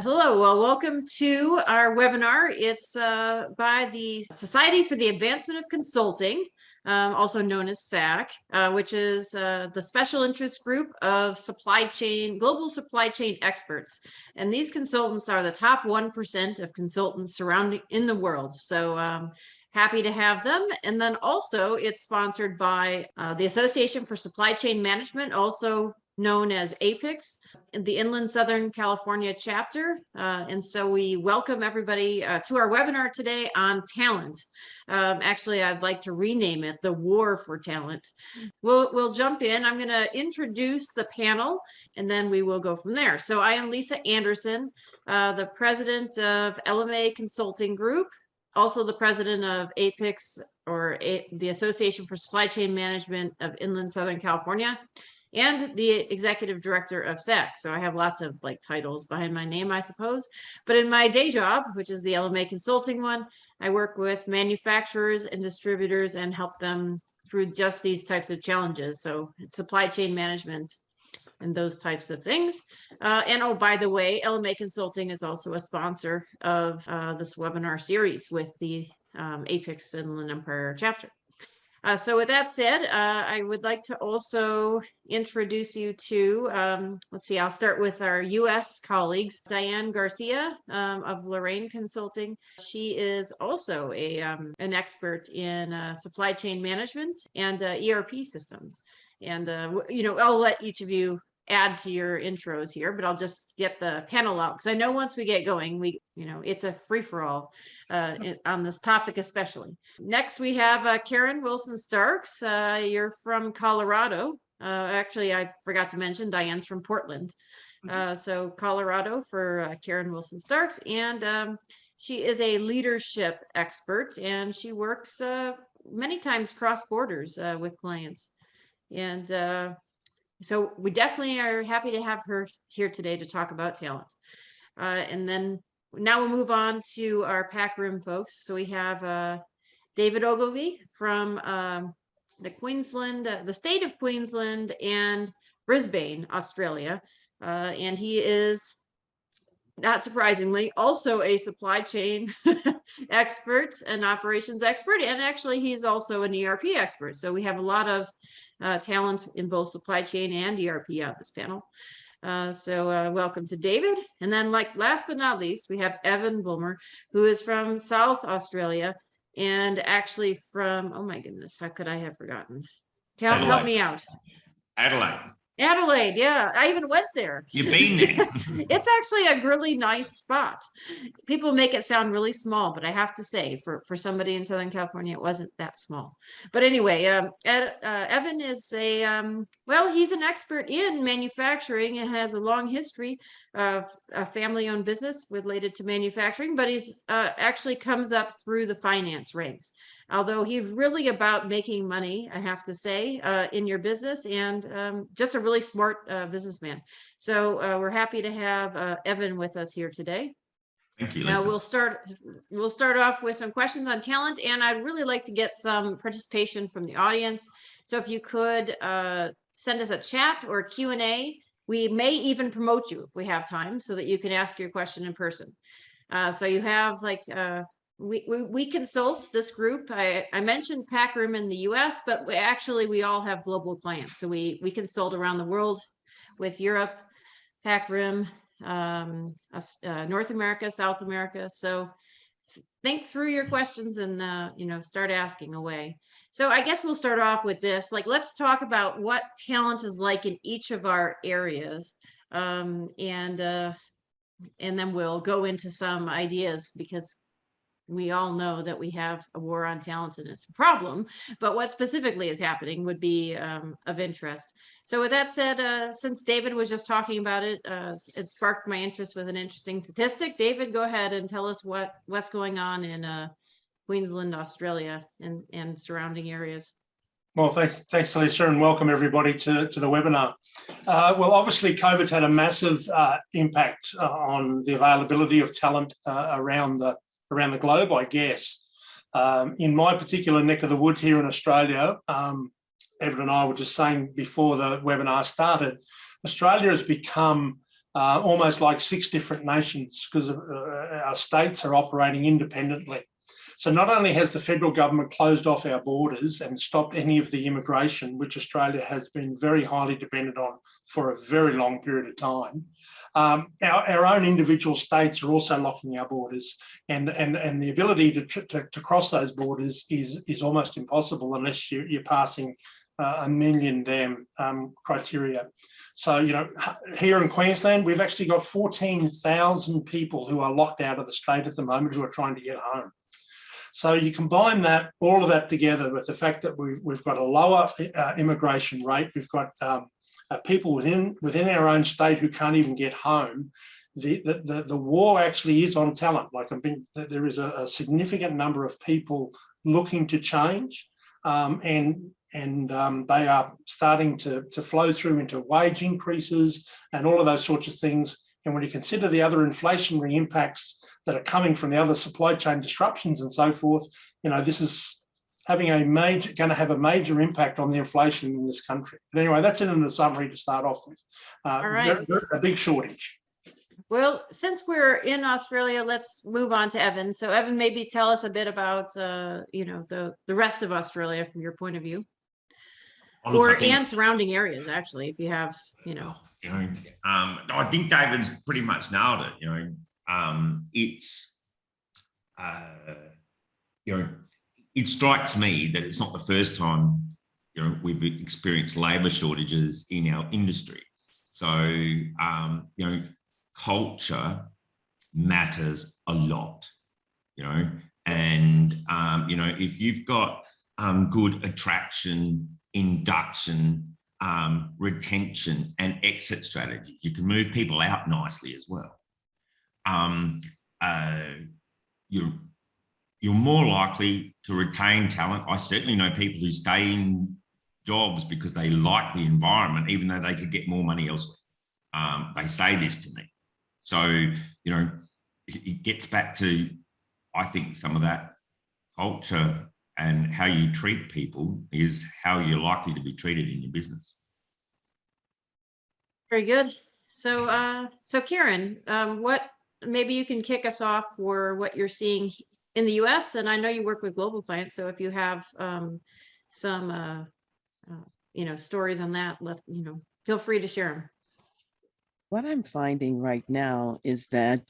Hello, well, welcome to our webinar. It's by the Society for the Advancement of Consulting, also known as SAC, which is the special interest group of global supply chain experts. And these consultants are the top 1% of consultants surrounding in the world. So happy to have them. And then also it's sponsored by the Association for Supply Chain Management, also known as APIX, the Inland Southern California chapter. And so we welcome everybody to our webinar today on talent. Actually, I'd like to rename it the War for Talent. We'll jump in. I'm going to introduce the panel, and then we will go from there. So I am Lisa Anderson, the president of LMA Consulting Group, also the president of APIX, or the Association for Supply Chain Management of Inland Southern California, and the executive director of SAC. So I have lots of titles behind my name, I suppose. But in my day job, which is the LMA Consulting one, I work with manufacturers and distributors and help them through just these types of challenges. So supply chain management and those types of things. And oh, by the way, LMA Consulting is also a sponsor of this webinar series with the APIX Inland Empire chapter. So with that said, I would like to also introduce you to, let's see, I'll start with our U.S. colleagues, Diane Garcia of Lorraine Consulting. She is also an expert in supply chain management and ERP systems. And, I'll let each of you add to your intros here, but I'll just get the panel out because I know once we get going, it's a free-for-all on this topic especially. Next, we have Karen Wilson-Starks. You're from Colorado. Actually, I forgot to mention Diane's from Portland. So Colorado for Karen Wilson-Starks, and she is a leadership expert, and she works many times cross borders with clients. And so we definitely are happy to have her here today to talk about talent. And then now we'll move on to our PAC room folks. So we have David Ogilvie from the state of Queensland and Brisbane, Australia. And he is, not surprisingly, also a supply chain expert and operations expert. And actually, he's also an ERP expert. So we have a lot of talent in both supply chain and ERP on this panel. So welcome to David. And then last but not least, we have Evan Bulmer, who is from South Australia and actually from, oh my goodness, how could I have forgotten? Help me out. Adelaide, yeah, I even went there. You've been there. It's actually a really nice spot. People make it sound really small, but I have to say, for somebody in Southern California, it wasn't that small. But anyway, Evan is he's an expert in manufacturing and has a long history of a family-owned business related to manufacturing, but he's actually comes up through the finance ranks. Although he's really about making money, I have to say, in your business, and just a really smart businessman. So we're happy to have Evan with us here today. Thank you. Now we'll start off with some questions on talent, and I'd really like to get some participation from the audience. So if you could send us a chat or a Q&A, we may even promote you if we have time, so that you can ask your question in person. So you have we consult this group. I mentioned PAC room in the US, but we all have global clients. So we consult around the world with Europe, PAC room, North America, South America. So think through your questions and start asking away. So I guess we'll start off with this. Let's talk about what talent is like in each of our areas, and then we'll go into some ideas, because we all know that we have a war on talent and it's a problem, but what specifically is happening would be of interest. So with that said, since David was just talking about it, it sparked my interest with an interesting statistic. David, go ahead and tell us what's going on in Queensland, Australia, and surrounding areas. Well, thanks, Lisa, and welcome everybody to the webinar. Well, obviously, COVID's had a massive impact on the availability of talent around the globe, I guess. In my particular neck of the woods here in Australia, Evan and I were just saying before the webinar started, Australia has become almost like 6 different nations, because our states are operating independently. So not only has the federal government closed off our borders and stopped any of the immigration, which Australia has been very highly dependent on for a very long period of time, our own individual states are also locking our borders, and the ability to cross those borders is almost impossible unless you're passing a million damn criteria. So, you know, here in Queensland, we've actually got 14,000 people who are locked out of the state at the moment who are trying to get home. So you combine that, all of that together with the fact that we've got a lower immigration rate, we've got people within our own state who can't even get home. The war actually is on talent. Like there is a significant number of people looking to change, and they are starting to flow through into wage increases and all of those sorts of things. And when you consider the other inflationary impacts that are coming from the other supply chain disruptions and so forth, you know, this is going to have a major impact on the inflation in this country. But anyway, that's it in the summary to start off with. All right. A big shortage. Well, since we're in Australia, let's move on to Evan. So Evan, maybe tell us a bit about, you know, the rest of Australia from your point of view. And surrounding areas, actually, if you have, you know. You know, I think David's pretty much nailed it. You know, you know, it strikes me that it's not the first time, you know, we've experienced labour shortages in our industries. So, you know, culture matters a lot. You know, and you know, if you've got good attraction, induction, retention and exit strategy, you can move people out nicely as well. You're more likely to retain talent. I certainly know people who stay in jobs because they like the environment, even though they could get more money elsewhere. They say this to me. So, you know, it gets back to, I think, some of that culture and how you treat people is how you're likely to be treated in your business. Very good. So, so Kieran, what, maybe you can kick us off for what you're seeing in the US, and I know you work with global clients. So if you have some, you know, stories on that, feel free to share them. What I'm finding right now is that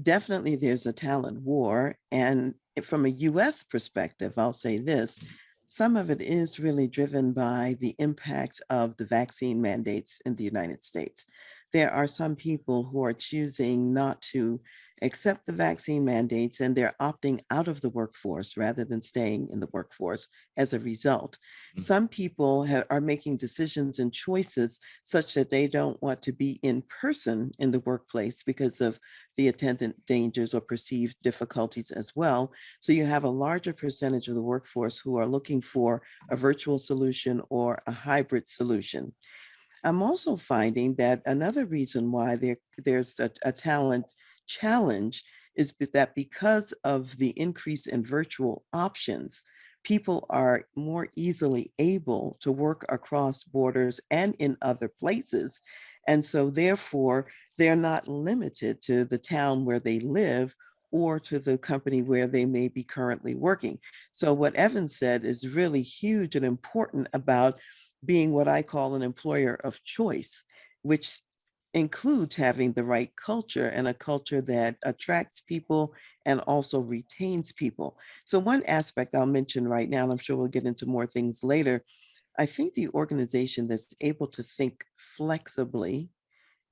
definitely there's a talent war, and from a US perspective, I'll say this. Some of it is really driven by the impact of the vaccine mandates in the United States. There are some people who are choosing not to accept the vaccine mandates, and they're opting out of the workforce rather than staying in the workforce as a result. Mm-hmm. Some people are making decisions and choices such that they don't want to be in person in the workplace because of the attendant dangers or perceived difficulties as well. So you have a larger percentage of the workforce who are looking for a virtual solution or a hybrid solution. I'm also finding that another reason why there's a talent challenge is that because of the increase in virtual options, people are more easily able to work across borders and in other places. And so therefore, they're not limited to the town where they live or to the company where they may be currently working. So what Evan said is really huge and important about being what I call an employer of choice, which includes having the right culture and a culture that attracts people and also retains people. So one aspect I'll mention right now, and I'm sure we'll get into more things later, I think the organization that's able to think flexibly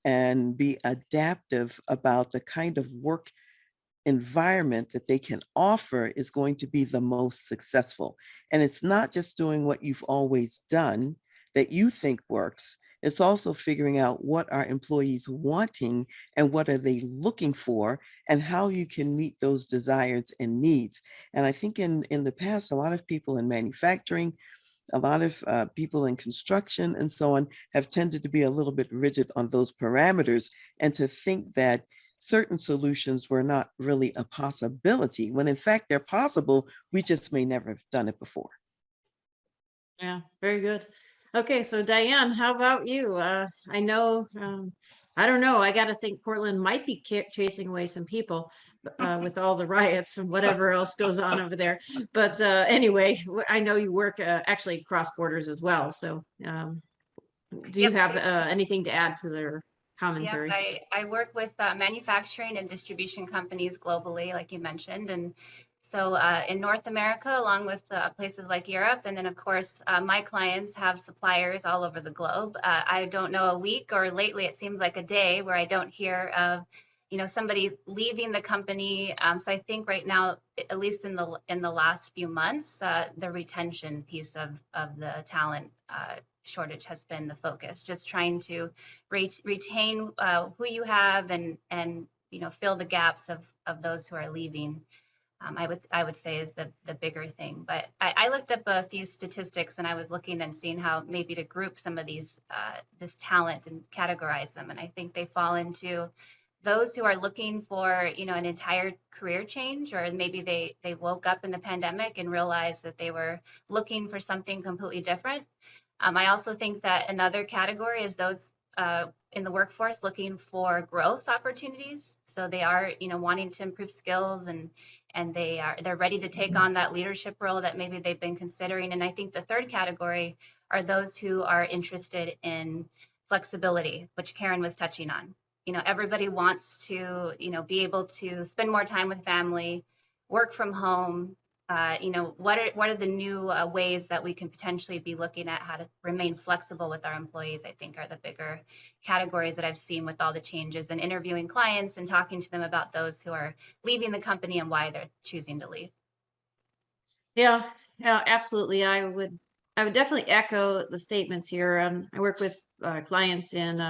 and be adaptive about the kind of work environment that they can offer is going to be the most successful. And it's not just doing what you've always done that you think works. It's also figuring out what are employees wanting and what are they looking for and how you can meet those desires and needs. And I think in the past, a lot of people in manufacturing, a lot of people in construction and so on have tended to be a little bit rigid on those parameters and to think that certain solutions were not really a possibility, when in fact they're possible. We just may never have done it before. Yeah, very good. Okay, so Diane, how about you? I know I don't know. I got to think Portland might be chasing away some people with all the riots and whatever else goes on over there. But anyway, I know you work actually cross borders as well. So do you have anything to add to their commentary? Yep, I work with manufacturing and distribution companies globally, like you mentioned. And so in North America, along with places like Europe, and then of course, my clients have suppliers all over the globe. I don't know a week, or lately it seems like a day, where I don't hear of, somebody leaving the company. So I think right now, at least in the last few months, the retention piece of the talent shortage has been the focus. Just trying to retain who you have, and fill the gaps of those who are leaving. I would say is the bigger thing. But I looked up a few statistics, and I was looking and seeing how maybe to group some of these this talent and categorize them. And I think they fall into those who are looking for an entire career change, or maybe they woke up in the pandemic and realized that they were looking for something completely different. I also think that another category is those in the workforce looking for growth opportunities. So they are, wanting to improve skills, and they're ready to take on that leadership role that maybe they've been considering. And I think the third category are those who are interested in flexibility, which Karen was touching on. Everybody wants to, be able to spend more time with family, work from home. What are the new ways that we can potentially be looking at how to remain flexible with our employees, I think are the bigger categories that I've seen with all the changes, and interviewing clients and talking to them about those who are leaving the company and why they're choosing to leave. Yeah, absolutely. I would definitely echo the statements here. I work with clients in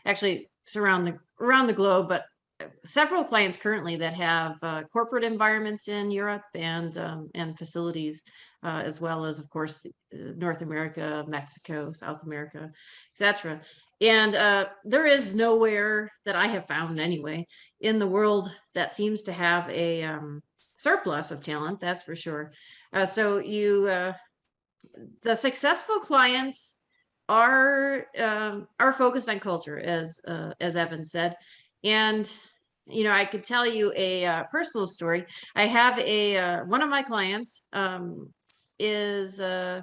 actually around the globe, but several clients currently that have corporate environments in Europe and facilities, as well as, of course, North America, Mexico, South America, etc. And there is nowhere that I have found anyway in the world that seems to have a surplus of talent. That's for sure. So the successful clients are focused on culture, as Evan said. And I could tell you a personal story. I have one of my clients is the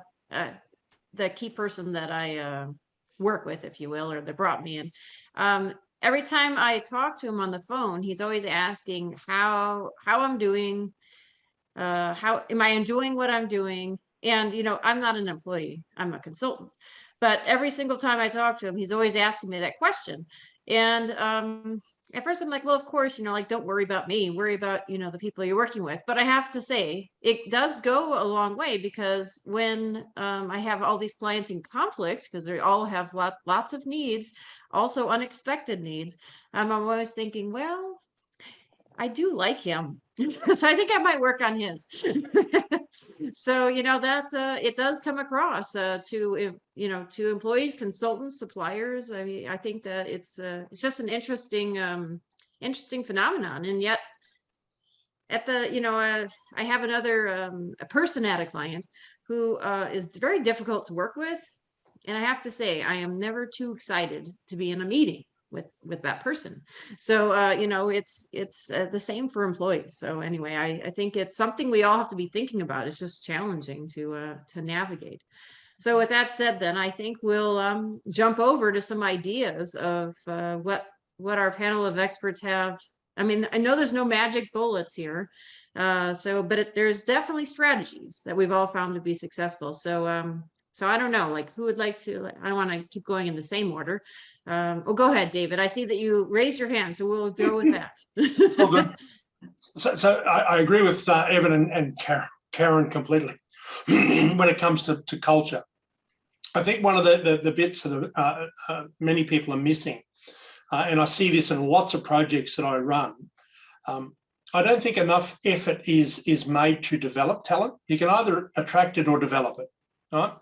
key person that I work with, if you will, or that brought me in. Every time I talk to him on the phone, he's always asking how I'm doing, how am I enjoying what I'm doing? And I'm not an employee, I'm a consultant. But every single time I talk to him, he's always asking me that question. And at first I'm like, well, of course, like, don't worry about me, worry about, the people you're working with. But I have to say, it does go a long way, because when I have all these clients in conflict, because they all have lots of needs, also unexpected needs, I'm always thinking, well, I do like him. So I think I might work on his. So, that it does come across to employees, consultants, suppliers. I mean, I think that it's just an interesting phenomenon. And yet at the, I have another a person at a client who is very difficult to work with. And I have to say, I am never too excited to be in a meeting with that person. So it's the same for employees. So anyway, I think it's something we all have to be thinking about. It's just challenging to navigate. So with that said, then I think we'll jump over to some ideas of what our panel of experts have. I mean, I know there's no magic bullets here, but there's definitely strategies that we've all found to be successful. So I don't know, like, who would like to? I don't want to keep going in the same order. Go ahead, David. I see that you raised your hand, so we'll go with that. All good. So I agree with Evan and Karen completely when it comes to culture. I think one of the bits that many people are missing, and I see this in lots of projects that I run, I don't think enough effort is made to develop talent. You can either attract it or develop it. Right?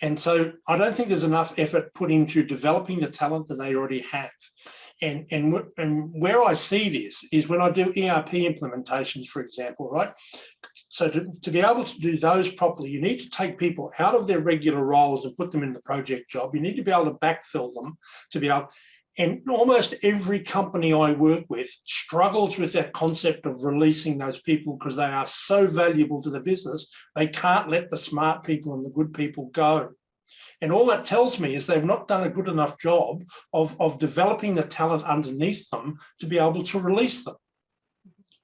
And so I don't think there's enough effort put into developing the talent that they already have. And where I see this is when I do ERP implementations, for example, right? So to be able to do those properly, you need to take people out of their regular roles and put them in the project job. You need to be able to backfill them to be able, And almost every company I work with struggles with that concept of releasing those people because they are so valuable to the business, they can't let the smart people and the good people go. And all that tells me is they've not done a good enough job of developing the talent underneath them to be able to release them.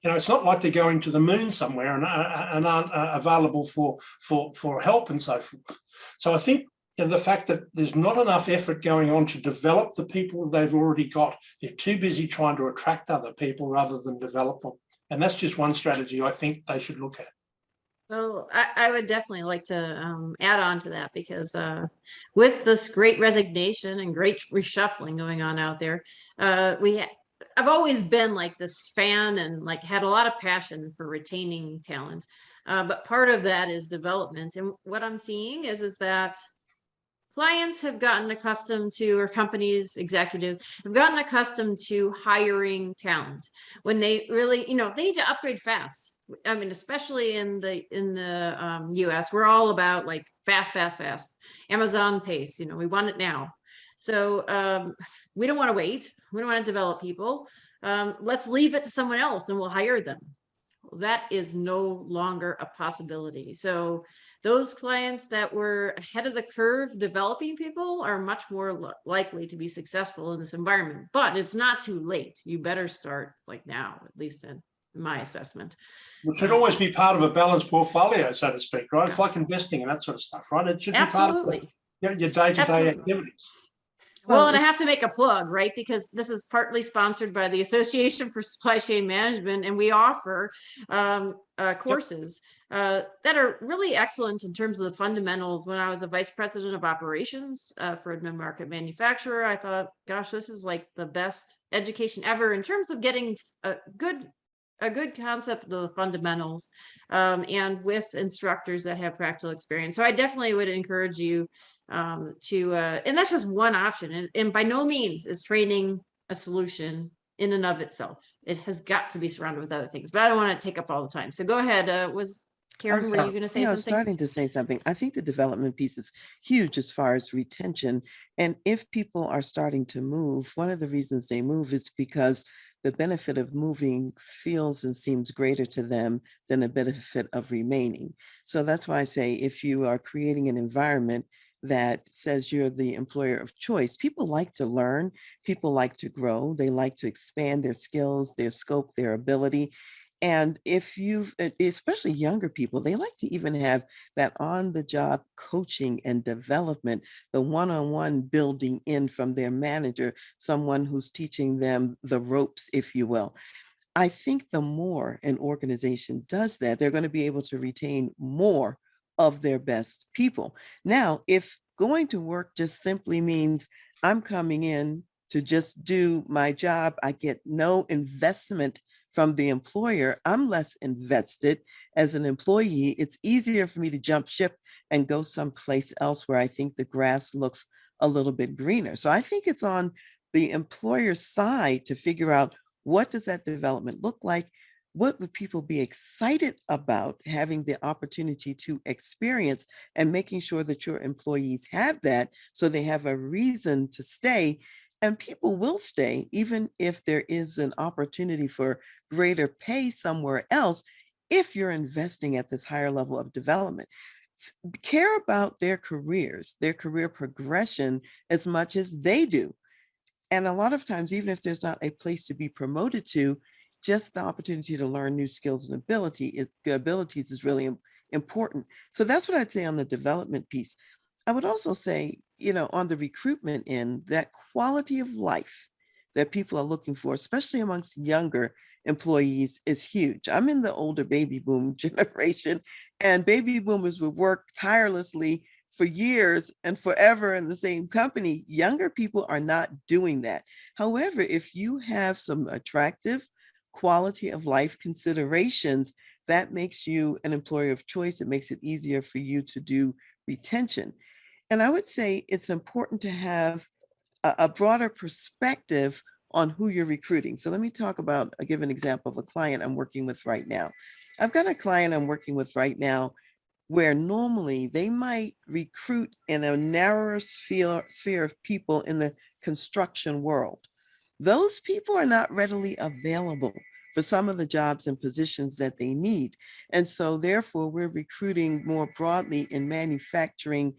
You know, it's not like they're going to the moon somewhere and aren't available for help and so forth. So I think the fact that there's not enough effort going on to develop the people they've already got, they're too busy trying to attract other people rather than develop them. And that's just one strategy I think they should look at. Well, I would definitely like to add on to that because with this great resignation and great reshuffling going on out there, I've always been like this fan and like had a lot of passion for retaining talent. But part of that is development. And what I'm seeing is that clients have gotten accustomed to, or companies, executives have gotten accustomed to hiring talent when they really, they need to upgrade fast. I mean, especially in the US, we're all about like fast, Amazon pace, we want it now. So we don't want to wait. We don't want to develop people. Let's leave it to someone else and we'll hire them. That is no longer a possibility. So those clients that were ahead of the curve developing people are much more likely to be successful in this environment, but it's not too late. You better start like now, at least in my assessment. It should always be part of a balanced portfolio, so to speak, right? It's like investing and that sort of stuff, right? It should be part of your day-to-day activities. Well, and I have to make a plug, right? Because this is partly sponsored by the Association for Supply Chain Management, and we offer courses that are really excellent in terms of the fundamentals. When I was a vice president of operations for a mid-market manufacturer, I thought, gosh, this is like the best education ever in terms of getting a good concept of the fundamentals and with instructors that have practical experience. So I definitely would encourage you and that's just one option. And by no means is training a solution in and of itself. It has got to be surrounded with other things, but I don't want to take up all the time. So go ahead. Was Karen, were you going to say something? I was starting to say something. I think the development piece is huge as far as retention. And if people are starting to move, one of the reasons they move is because the benefit of moving feels and seems greater to them than the benefit of remaining. So that's why I say if you are creating an environment that says you're the employer of choice, people like to learn, people like to grow, they like to expand their skills, their scope, their ability. And if you've, especially younger people, they like to even have that on-the-job coaching and development, the one-on-one building in from their manager, someone who's teaching them the ropes, if you will. I think the more an organization does that, they're going to be able to retain more of their best people. Now, if going to work just simply means I'm coming in to just do my job, I get no investment from the employer, I'm less invested as an employee. It's easier for me to jump ship and go someplace else where I think the grass looks a little bit greener. So I think it's on the employer's side to figure out what does that development look like? What would people be excited about having the opportunity to experience, and making sure that your employees have that so they have a reason to stay. And people will stay even if there is an opportunity for greater pay somewhere else if you're investing at this higher level of development. Care about their careers, their career progression as much as they do. And a lot of times, even if there's not a place to be promoted to, just the opportunity to learn new skills and abilities is really important. So that's what I'd say on the development piece. I would also say, on the recruitment end, that quality of life that people are looking for, especially amongst younger employees, is huge. I'm in the older baby boom generation, and baby boomers would work tirelessly for years and forever in the same company. Younger people are not doing that. However, if you have some attractive quality of life considerations, that makes you an employer of choice. It makes it easier for you to do retention. And I would say it's important to have a broader perspective on who you're recruiting. So let me give an example of a client I'm working with right now. I've got a client I'm working with right now where normally they might recruit in a narrower sphere of people in the construction world. Those people are not readily available for some of the jobs and positions that they need. And so therefore, we're recruiting more broadly in manufacturing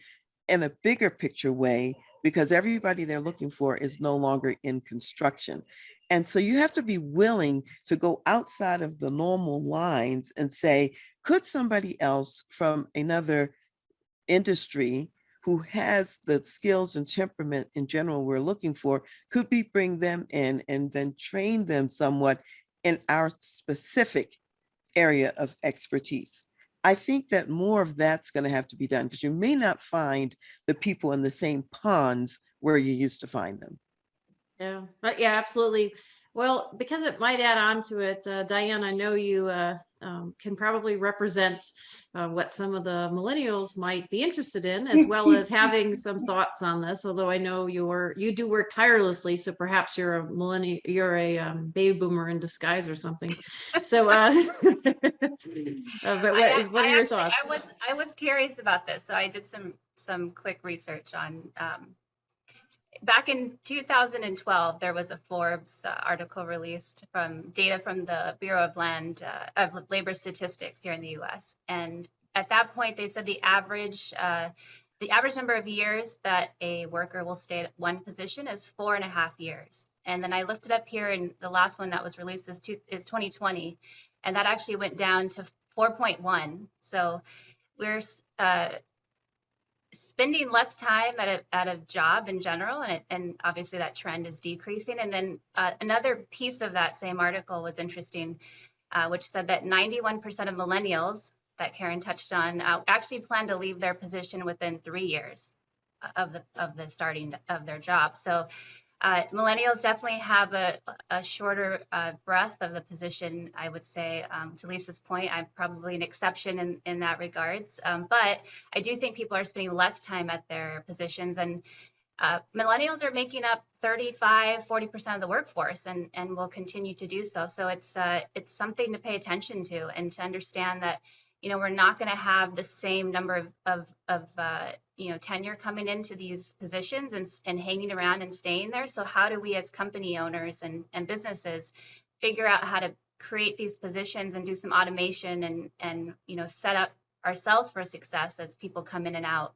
in a bigger picture way, because everybody they're looking for is no longer in construction. And so you have to be willing to go outside of the normal lines and say, could somebody else from another industry who has the skills and temperament in general we're looking for, could we bring them in and then train them somewhat in our specific area of expertise? I think that more of that's going to have to be done, because you may not find the people in the same ponds where you used to find them. Yeah, yeah, absolutely. Well, because it might add on to it, Diane, I know you can probably represent what some of the millennials might be interested in, as well as having some thoughts on this. Although I know you do work tirelessly, so perhaps you're a millennial, you're a baby boomer in disguise or something. So, but what are your thoughts? I was curious about this, so I did some quick research on. Back in 2012, there was a Forbes article released from data from the Bureau of Labor Statistics here in the U.S. And at that point, they said the average number of years that a worker will stay at one position is 4.5 years. And then I looked it up here, and the last one that was released is 2020, and that actually went down to 4.1. So we're spending less time at a job in general, and obviously that trend is decreasing. And then another piece of that same article was interesting, which said that 91% of millennials that Karen touched on actually plan to leave their position within 3 years of the starting of their job. So millennials definitely have a shorter breadth of the position, I would say. To Lisa's point, I'm probably an exception in that regards. But I do think people are spending less time at their positions, and millennials are making up 35–40% of the workforce, and will continue to do so. So it's something to pay attention to, and to understand that, you know, we're not going to have the same number of tenure coming into these positions and hanging around and staying there. So how do we as company owners and businesses figure out how to create these positions and do some automation and set up ourselves for success as people come in and out,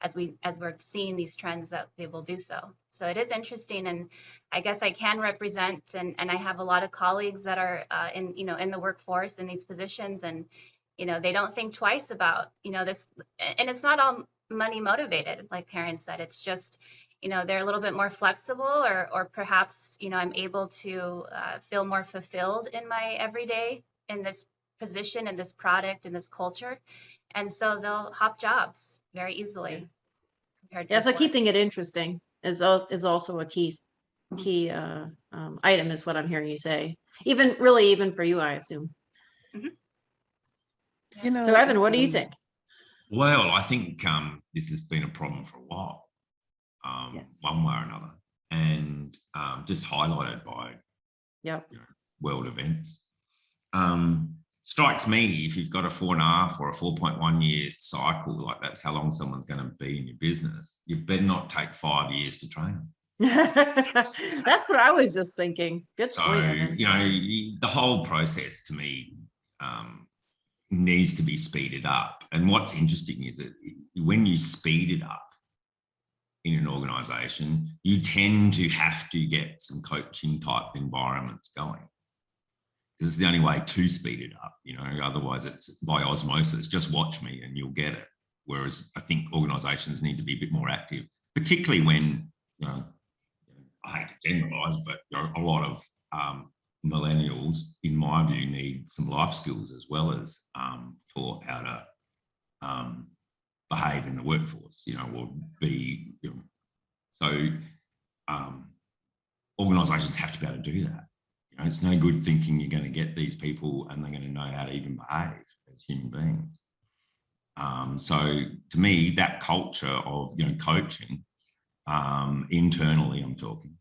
as we're seeing these trends that they will do so. So it is interesting, and I guess I can represent, and I have a lot of colleagues that are in the workforce in these positions, and they don't think twice about this, and it's not all money motivated, like Karen said. It's just they're a little bit more flexible, or perhaps I'm able to feel more fulfilled in my everyday in this position, in this product, in this culture, and so they'll hop jobs very easily. Yeah, so keeping it interesting is also a key item, is what I'm hearing you say. Even for you, I assume. Mm-hmm. So Evan, what do you think? Well, I think this has been a problem for a while, Yes. one way or another, and just highlighted by world events. Strikes me, if you've got a 4.5 or a 4.1 year cycle, like that's how long someone's going to be in your business, you better not take 5 years to train them. That's what I was just thinking. Good point, Evan. The whole process to me needs to be speeded up. And what's interesting is that when you speed it up in an organization, you tend to have to get some coaching type environments going. It's the only way to speed it up, otherwise it's by osmosis, just watch me and you'll get it. Whereas I think organizations need to be a bit more active, particularly when, I hate to generalize, but a lot of millennials, in my view, need some life skills as well as taught how to behave in the workforce, or be, so organizations have to be able to do that. It's no good thinking you're going to get these people and they're going to know how to even behave as human beings. So to me, that culture of coaching internally, I'm talking,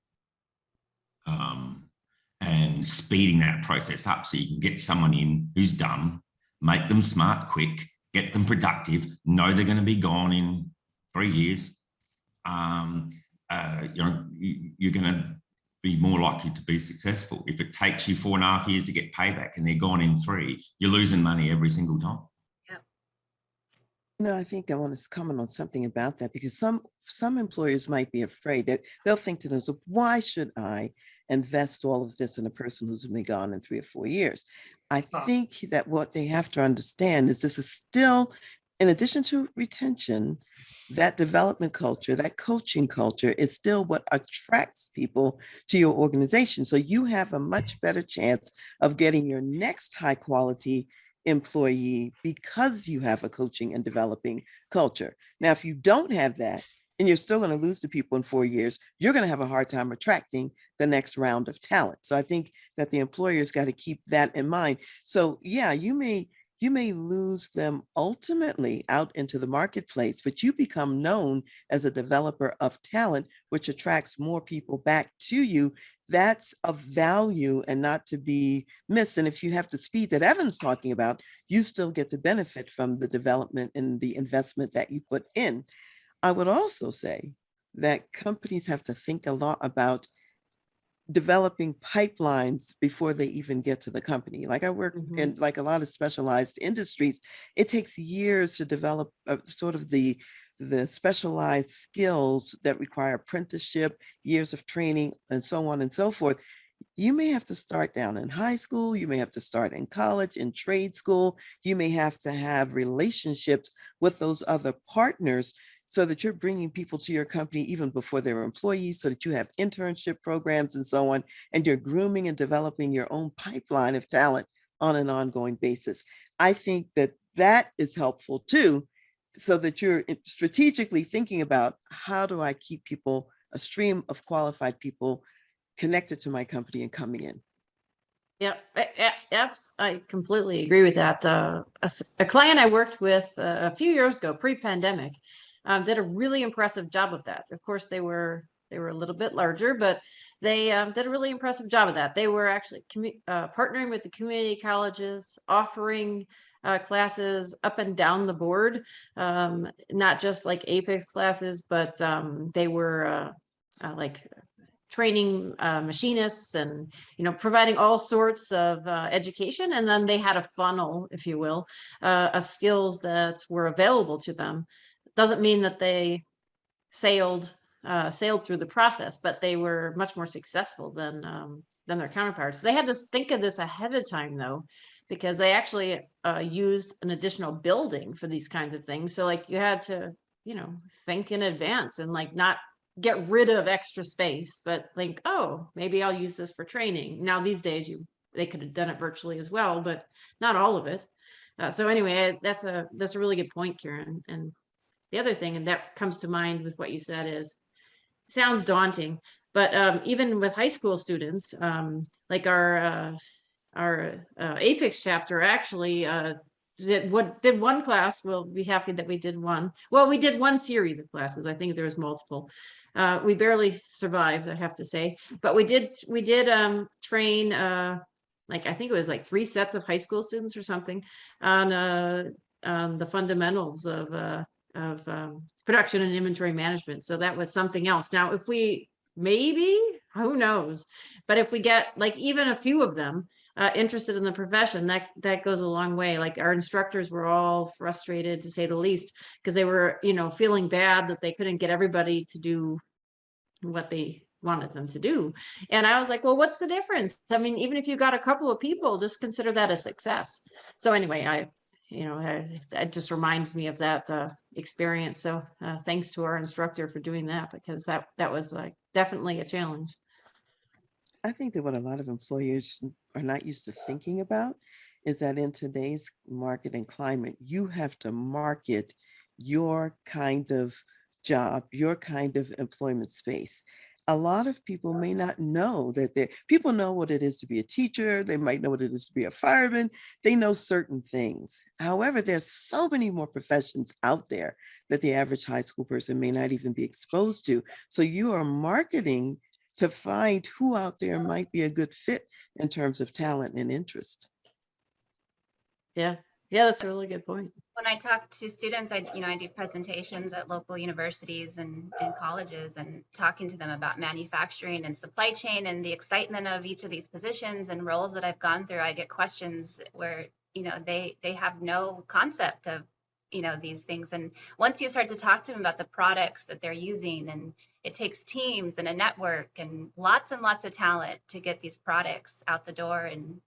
and speeding that process up so you can get someone in who's done, make them smart quick, get them productive, know they're going to be gone in 3 years, you're going to be more likely to be successful. If it takes you 4.5 years to get payback and they're gone in 3, you're losing money every single time. I think I want to comment on something about that, because some employers might be afraid that they'll think to themselves, why should I invest all of this in a person who's been gone in 3 or 4 years? I think that what they have to understand is this is still, in addition to retention, that development culture, that coaching culture is still what attracts people to your organization. So you have a much better chance of getting your next high quality employee because you have a coaching and developing culture. Now, if you don't have that and you're still going to lose the people in 4 years, you're going to have a hard time attracting the next round of talent. So I think that the employer's got to keep that in mind. So yeah, you may lose them ultimately out into the marketplace, but you become known as a developer of talent, which attracts more people back to you. That's of value and not to be missed. And if you have the speed that Evan's talking about, you still get to benefit from the development and the investment that you put in. I would also say that companies have to think a lot about developing pipelines before they even get to the company. Like I work in like a lot of specialized industries, it takes years to develop sort of the specialized skills that require apprenticeship, years of training, and so on and so forth. You may have to start down in high school, you may have to start in college, in trade school, you may have to have relationships with those other partners so that you're bringing people to your company even before they're employees, so that you have internship programs and so on, and you're grooming and developing your own pipeline of talent on an ongoing basis. I think that that is helpful too, so that you're strategically thinking about, how do I keep people, a stream of qualified people connected to my company and coming in? Yeah, I completely agree with that. A client I worked with a few years ago, pre-pandemic, did a really impressive job of that. Of course, they were a little bit larger, but they did a really impressive job of that. They were actually partnering with the community colleges, offering classes up and down the board, not just like APEX classes, but they were like training machinists and providing all sorts of education, and then they had a funnel, if you will, of skills that were available to them. Doesn't mean that they sailed through the process, but they were much more successful than their counterparts. They had to think of this ahead of time though, because they actually used an additional building for these kinds of things. So like you had to think in advance and like not get rid of extra space, but think, oh, maybe I'll use this for training. Now these days they could have done it virtually as well, but not all of it. So anyway, that's a really good point, Karen. And the other thing, and that comes to mind with what you said, is sounds daunting, but even with high school students, like our APEX chapter actually did one class. We'll be happy that we did one. Well, we did one series of classes. I think there was multiple. We barely survived, I have to say, but we did train like I think it was like 3 sets of high school students or something on the fundamentals of production and inventory management. So that was something else. Now, if we maybe, who knows, but if we get like even a few of them interested in the profession, that goes a long way. Like our instructors were all frustrated, to say the least, because they were feeling bad that they couldn't get everybody to do what they wanted them to do. And I was like, well, what's the difference? I mean, even if you got a couple of people, just consider that a success. So anyway, it just reminds me of that experience. So thanks to our instructor for doing that, because that was like definitely a challenge. I think that what a lot of employers are not used to thinking about is that in today's market and climate, you have to market your kind of job, your kind of employment space. A lot of people may not know that people know what it is to be a teacher. They might know what it is to be a fireman. They know certain things. However, there's so many more professions out there that the average high school person may not even be exposed to. So you are marketing to find who out there might be a good fit in terms of talent and interest. Yeah, that's a really good point. When I talk to students, I do presentations at local universities and colleges, and talking to them about manufacturing and supply chain and the excitement of each of these positions and roles that I've gone through. I get questions where, they have no concept of, these things. And once you start to talk to them about the products that they're using, and it takes teams and a network and lots of talent to get these products out the door and,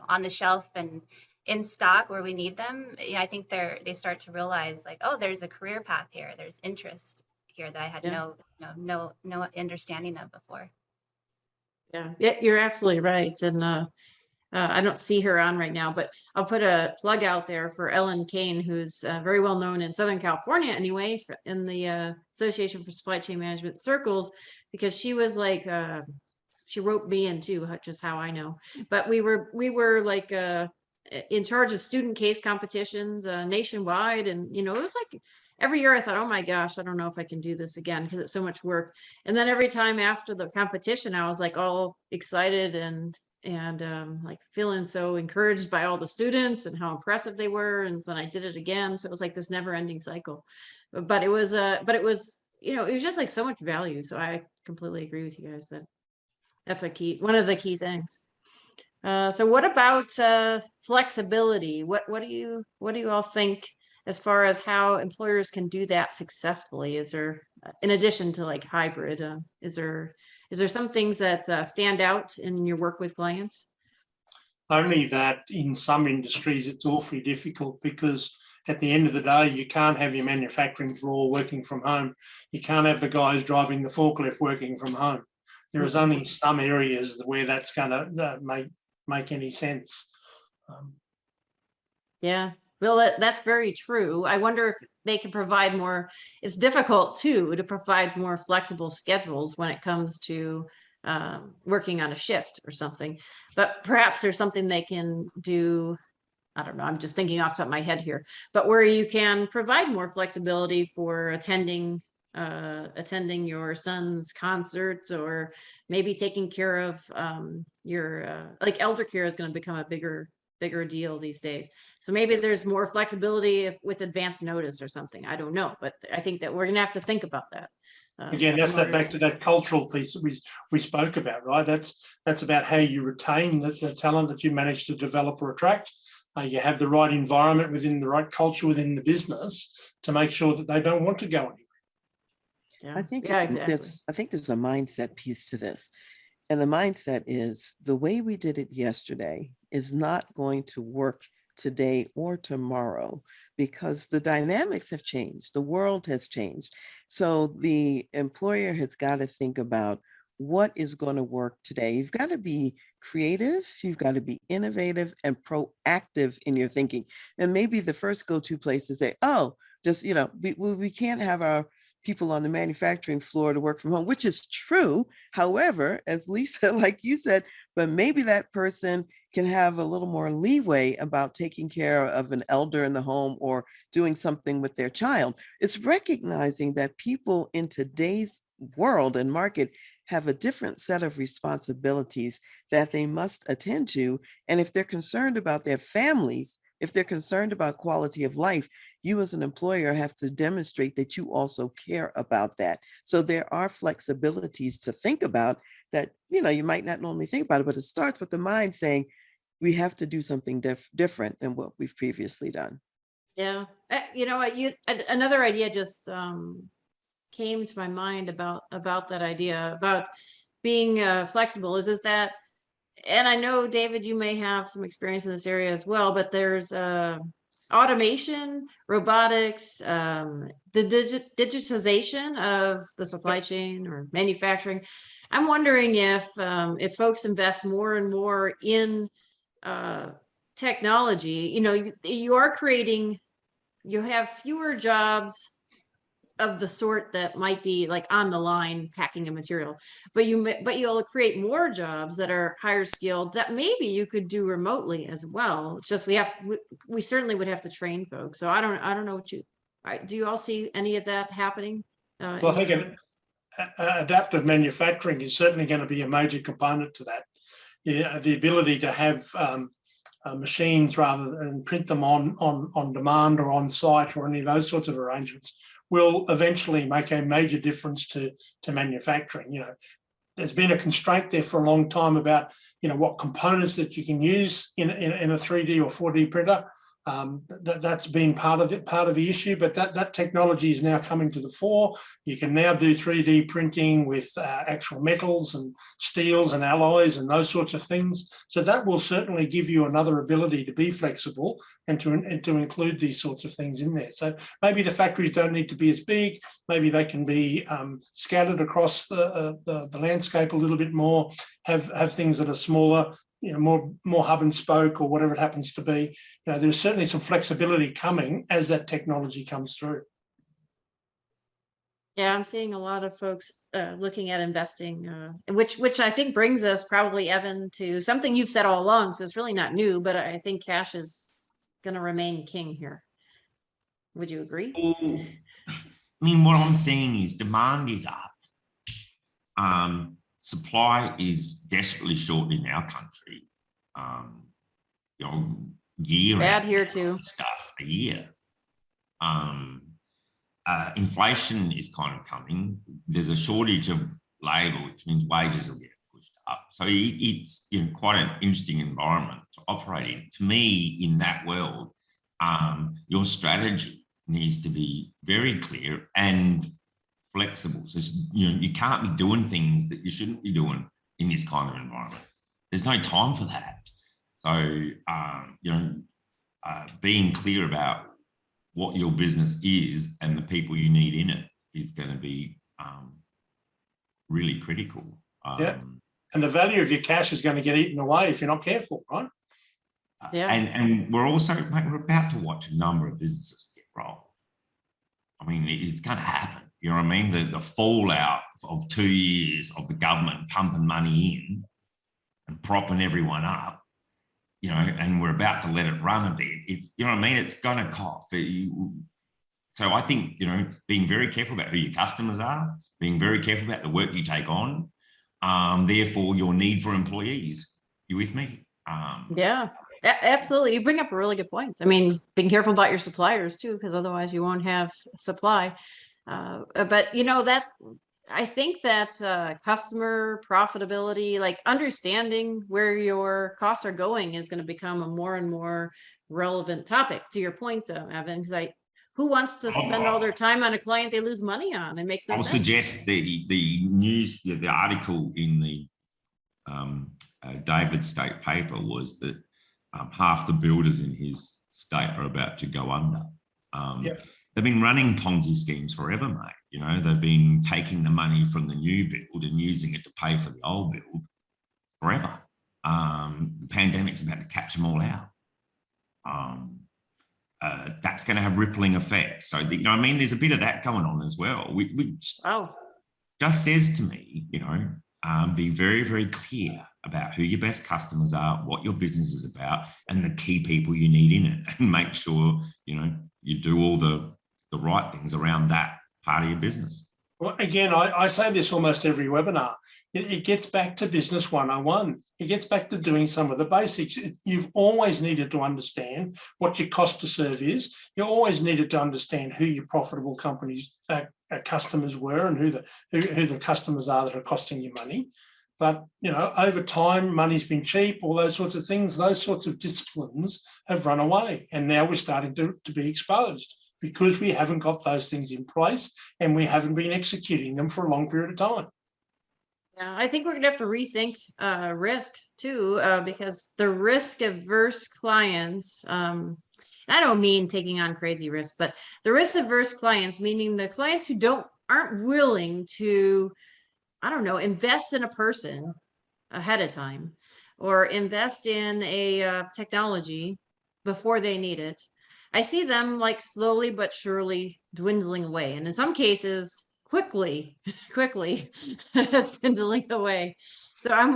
on the shelf and in stock where we need them. I think they start to realize, like, oh, there's a career path here. There's interest here that I had Yeah. no understanding of before. Yeah, you're absolutely right. And I don't see her on right now, but I'll put a plug out there for Ellen Kane, who's very well known in Southern California anyway, in the Association for Supply Chain Management circles, because she was like, she wrote me in too, which is how I know. But we were like in charge of student case competitions nationwide, and it was like every year I thought, oh my gosh, I don't know if I can do this again because it's so much work. And then every time after the competition, I was like all excited and like feeling so encouraged by all the students and how impressive they were. And then I did it again. So it was like this never ending cycle. But it was it was just like so much value. So I completely agree with you guys that that's one of the key things. So what about flexibility? What do you all think as far as how employers can do that successfully? Is there, in addition to like hybrid, is there some things that stand out in your work with clients? Only that in some industries it's awfully difficult, because at the end of the day, you can't have your manufacturing floor working from home. You can't have the guys driving the forklift working from home. There is only some areas where that's going to make any sense. Yeah, well, that's very true. I wonder if they can provide more. It's difficult too to provide more flexible schedules when it comes to working on a shift or something. But perhaps there's something they can do. I don't know. I'm just thinking off the top of my head here, but where you can provide more flexibility for attending your son's concerts, or maybe taking care of your like elder care is going to become a bigger deal these days. So maybe there's more flexibility with advance notice or something. I don't know, but I think that we're going to have to think about that. Again, that's that back to that cultural piece that we spoke about, right? That's about how you retain the talent that you manage to develop or attract. You have the right environment within the right culture within the business to make sure that they don't want to go anywhere. Yeah. I think exactly. I think there's a mindset piece to this. And the mindset is the way we did it yesterday is not going to work today or tomorrow, because the dynamics have changed. The world has changed. So the employer has got to think about what is going to work today. You've got to be creative. You've got to be innovative and proactive in your thinking. And maybe the first go-to place is say, oh, just, we can't have our people on the manufacturing floor to work from home, which is true. However, as Lisa, like you said, but maybe that person can have a little more leeway about taking care of an elder in the home or doing something with their child. It's recognizing that people in today's world and market have a different set of responsibilities that they must attend to. And if they're concerned about their families, if they're concerned about quality of life, you as an employer have to demonstrate that you also care about that. So there are flexibilities to think about that, you might not normally think about it, but it starts with the mind saying, we have to do something different than what we've previously done. Yeah. You know what, another idea just came to my mind about that idea about being flexible is that, and I know, David, you may have some experience in this area as well, but there's automation, robotics, the digitization of the supply chain or manufacturing. I'm wondering if folks invest more and more in technology, you have fewer jobs of the sort that might be like on the line packing a material, but you'll create more jobs that are higher skilled that maybe you could do remotely as well. It's just we certainly would have to train folks. So I don't know do you all see any of that happening? Well, I think adaptive manufacturing is certainly going to be a major component to that. Yeah, the ability to have machines rather than print them on demand or on site or any of those sorts of arrangements will eventually make a major difference to manufacturing. There's been a constraint there for a long time about what components that you can use in a 3D or 4D printer. That's been part of the issue, but that technology is now coming to the fore. You can now do 3D printing with actual metals and steels and alloys and those sorts of things. So that will certainly give you another ability to be flexible and to include these sorts of things in there. So maybe the factories don't need to be as big. Maybe they can be scattered across the landscape a little bit more. Have things that are smaller. More hub and spoke or whatever it happens to be. There's certainly some flexibility coming as that technology comes through. Yeah, I'm seeing a lot of folks looking at investing, which I think brings us probably, Evan, to something you've said all along. So it's really not new, but I think cash is going to remain king here. Would you agree? Well, I mean, what I'm seeing is demand is up. Supply is desperately short in our country. Year Bad here too. Stuff a year. Inflation is kind of coming. There's a shortage of labour, which means wages will get pushed up. So it's quite an interesting environment to operate in. To me, in that world, your strategy needs to be very clear and flexible. So you can't be doing things that you shouldn't be doing in this kind of environment. There's no time for that. So being clear about what your business is and the people you need in it is going to be really critical. Yeah, and the value of your cash is going to get eaten away if you're not careful, right? Yeah, and we're also, mate, we're about to watch a number of businesses get rolled. I mean, it's going to happen. You know what I mean? The fallout of 2 years of the government pumping money in and propping everyone up, and we're about to let it run a bit. It's, you know what I mean? It's going to cough. So I think, being very careful about who your customers are, being very careful about the work you take on, therefore your need for employees. You with me? yeah, absolutely. You bring up a really good point. I mean, being careful about your suppliers too, because otherwise you won't have supply. But that I think that customer profitability, like understanding where your costs are going, is going to become a more and more relevant topic. To your point, Evan, because who wants to spend all their time on a client they lose money on? It makes no sense. I'll suggest the news, the article in the David State paper was that half the builders in his state are about to go under. Yep. They've been running Ponzi schemes forever, mate. They've been taking the money from the new build and using it to pay for the old build forever. The pandemic's about to catch them all out. That's going to have rippling effects. So, there's a bit of that going on as well. Which just says to me, be very, very clear about who your best customers are, what your business is about, and the key people you need in it, and make sure, you do all the right things around that part of your business. Well, again, I say this almost every webinar. It gets back to business 101. It gets back to doing some of the basics. You've always needed to understand what your cost to serve is. You always needed to understand who your profitable companies, customers were, and who the customers are that are costing you money. But, over time, money's been cheap, all those sorts of things. Those sorts of disciplines have run away. And now we're starting to be exposed, because we haven't got those things in place and we haven't been executing them for a long period of time. Yeah, I think we're going to have to rethink risk too, because the risk-averse clients, I don't mean taking on crazy risk, but the risk-averse clients, meaning the clients who aren't willing to, invest in a person ahead of time, or invest in a technology before they need it. I see them like slowly but surely dwindling away, and in some cases quickly dwindling away. So I'm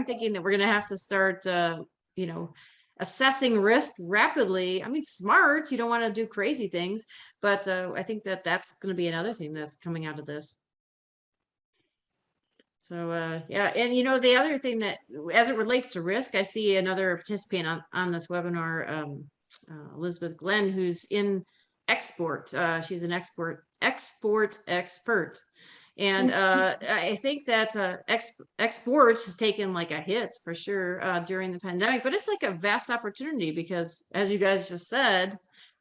thinking that we're going to have to start assessing risk rapidly. I mean, smart, you don't want to do crazy things, but I think that's going to be another thing that's coming out of this. So yeah, and the other thing that, as it relates to risk, I see another participant on this webinar, Elizabeth Glenn, who's in export. She's an export expert. And I think that exports has taken like a hit for sure during the pandemic, but it's like a vast opportunity because, as you guys just said,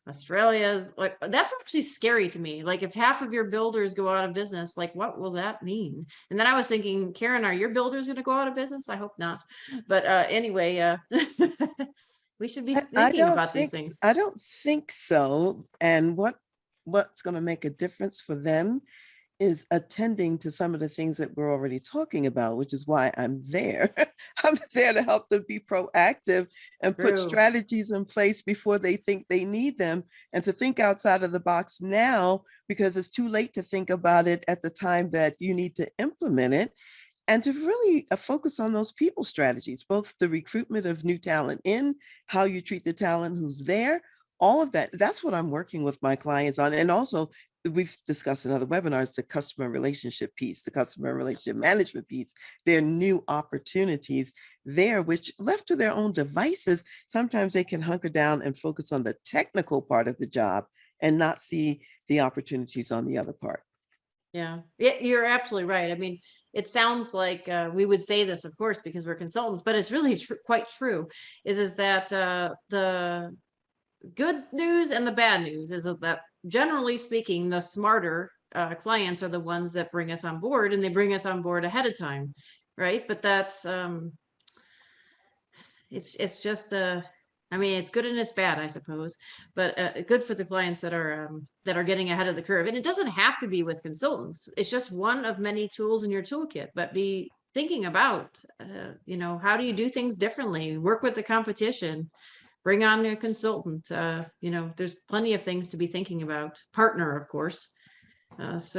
Australia's like, that's actually scary to me. Like, if half of your builders go out of business, like, what will that mean? And then I was thinking, Karen, are your builders going to go out of business? I hope not. But anyway, we should be thinking about these things. I don't think so. And what's going to make a difference for them is attending to some of the things that we're already talking about, which is why I'm there. I'm there to help them be proactive and put True. strategies in place before they think they need them, and to think outside of the box now, because it's too late to think about it at the time that you need to implement it, and to really focus on those people strategies, both the recruitment of new talent in, how you treat the talent who's there, all of that. That's what I'm working with my clients on. And also, we've discussed in other webinars, the customer relationship piece, the customer relationship management piece. There are new opportunities there, which left to their own devices, sometimes they can hunker down and focus on the technical part of the job and not see the opportunities on the other part. Yeah, you're absolutely right. I mean, it sounds like we would say this, of course, because we're consultants, but it's really quite true. Is that the good news and the bad news is that, generally speaking, the smarter clients are the ones that bring us on board, and they bring us on board ahead of time, right? But that's it's just I mean, it's good and it's bad, I suppose, but good for the clients that are getting ahead of the curve. And it doesn't have to be with consultants. It's just one of many tools in your toolkit. But be thinking about, how do you do things differently? Work with the competition. Bring on a consultant. There's plenty of things to be thinking about. Partner, of course. Because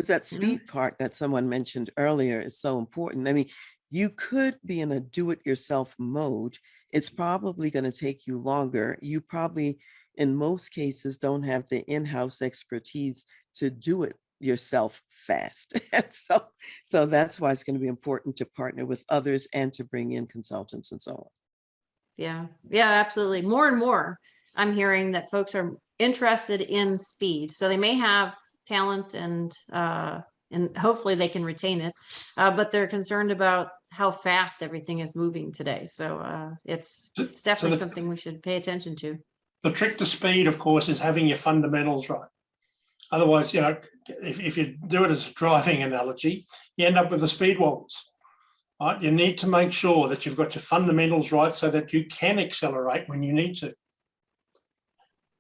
that speed part that someone mentioned earlier is so important. I mean, you could be in a do-it-yourself mode. It's probably going to take you longer. You probably, in most cases, don't have the in-house expertise to do it yourself fast. And so that's why it's going to be important to partner with others and to bring in consultants and so on. Yeah, absolutely. More and more, I'm hearing that folks are interested in speed. So they may have talent and hopefully they can retain it, but they're concerned about how fast everything is moving today. So it's definitely something we should pay attention to. The trick to speed, of course, is having your fundamentals right. Otherwise, if you do it as a driving analogy, you end up with the speed wobbles. Right? You need to make sure that you've got your fundamentals right so that you can accelerate when you need to.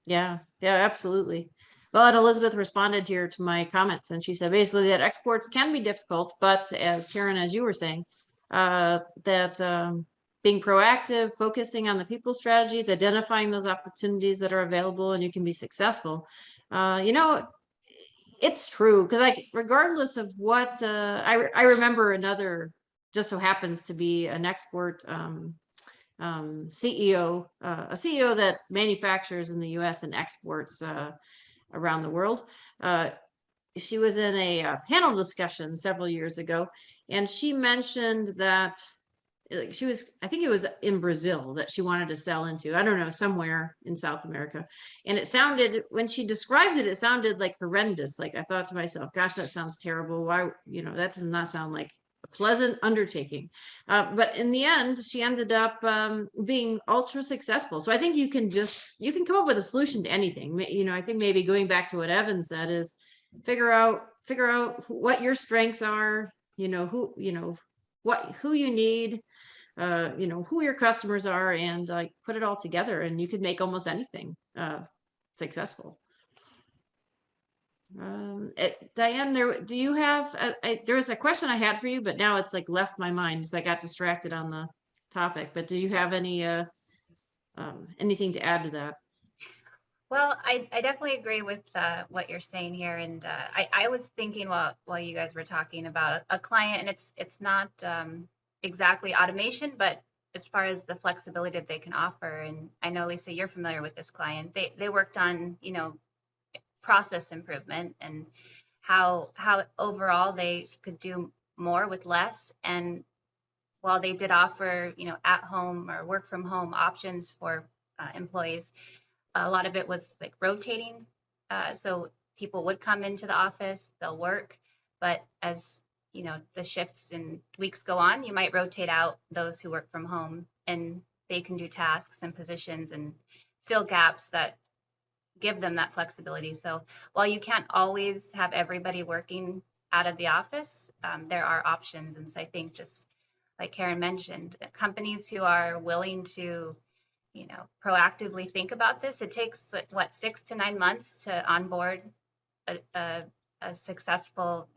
Yeah, absolutely. Well, and Elizabeth responded here to my comments, and she said basically that exports can be difficult, but as Karen, as you were saying, that being proactive, focusing on the people strategies, identifying those opportunities that are available, and you can be successful. It's true, because regardless of what, I remember another, just so happens to be an export CEO, a CEO that manufactures in the US and exports around the world. She was in a panel discussion several years ago, and she mentioned that she was, I think it was in Brazil that she wanted to sell into, I don't know, somewhere in South America. And it sounded, when she described it, it sounded like horrendous. Like, I thought to myself, gosh, that sounds terrible. Why, that does not sound like a pleasant undertaking. But in the end, she ended up being ultra successful. So I think you can come up with a solution to anything. I think maybe going back to what Evan said is figure out what your strengths are, who you need, who your customers are, and like put it all together, and you could make almost anything successful. Diane, do you have there was a question I had for you, but now it's like left my mind because I got distracted on the topic. But do you have any anything to add to that? Well, I definitely agree with what you're saying here, and I was thinking while you guys were talking about a client, and it's not exactly automation, but as far as the flexibility that they can offer. And I know, Lisa, you're familiar with this client. They worked on process improvement and how overall they could do more with less. And while they did offer, at home or work from home options for employees, a lot of it was like rotating. So people would come into the office, they'll work, but as the shifts and weeks go on, you might rotate out those who work from home, and they can do tasks and positions and fill gaps that give them that flexibility. So while you can't always have everybody working out of the office, there are options. And so I think, just like Karen mentioned, companies who are willing to proactively think about this. It takes 6 to 9 months to onboard a successful